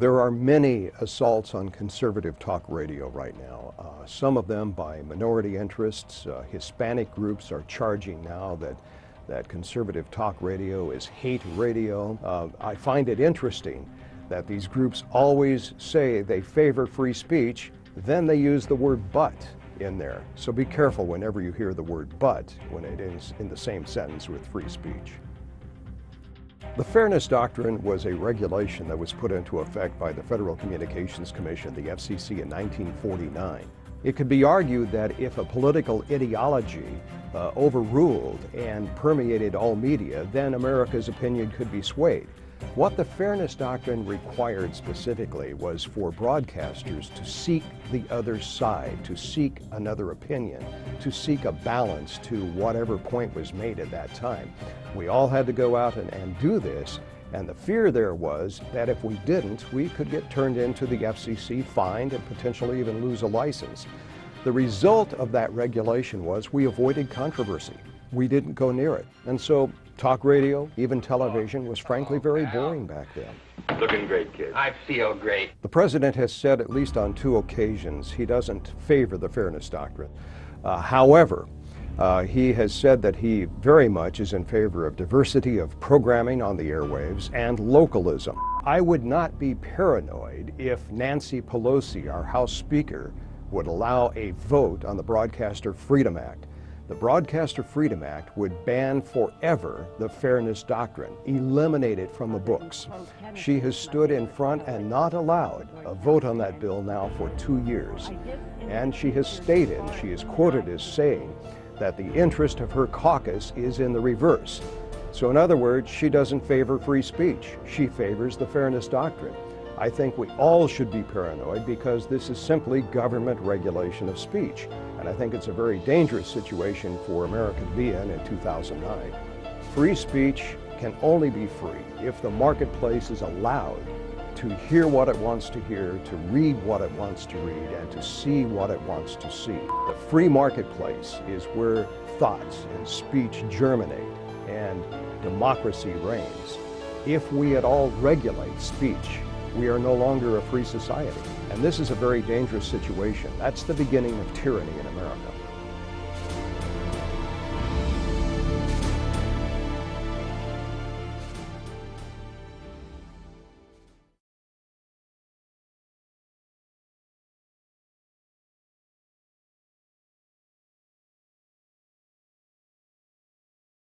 There are many assaults on conservative talk radio right now. Some of them by minority interests. Hispanic groups are charging now that conservative talk radio is hate radio. I find it interesting that these groups always say they favor free speech, then they use the word but in there. So be careful whenever you hear the word but when it is in the same sentence with free speech. The Fairness Doctrine was a regulation that was put into effect by the Federal Communications Commission, the FCC, in 1949. It could be argued that if a political ideology overruled and permeated all media, then America's opinion could be swayed. What the Fairness Doctrine required specifically was for broadcasters to seek the other side, to seek another opinion, to seek a balance to whatever point was made at that time. We all had to go out and do this, and the fear there was that if we didn't, we could get turned into the FCC, fined, and potentially even lose a license. The result of that regulation was we avoided controversy. We didn't go near it. And so talk radio, even television, was frankly very boring back then. Looking great, kid. I feel great. The president has said at least on 2 occasions he doesn't favor the Fairness Doctrine. However, he has said that he very much is in favor of diversity of programming on the airwaves and localism. I would not be paranoid if Nancy Pelosi, our House Speaker, would allow a vote on the Broadcaster Freedom Act. The Broadcaster Freedom Act would ban forever the Fairness Doctrine, eliminate it from the books. She has stood in front and not allowed a vote on that bill now for 2 years. And she has stated, she is quoted as saying, that the interest of her caucus is in the reverse. So in other words, she doesn't favor free speech. She favors the Fairness Doctrine. I think we all should be paranoid because this is simply government regulation of speech. And I think it's a very dangerous situation for America to be in 2009. Free speech can only be free if the marketplace is allowed to hear what it wants to hear, to read what it wants to read, and to see what it wants to see. The free marketplace is where thoughts and speech germinate and democracy reigns. If we at all regulate speech, we are no longer a free society. And this is a very dangerous situation. That's the beginning of tyranny in America.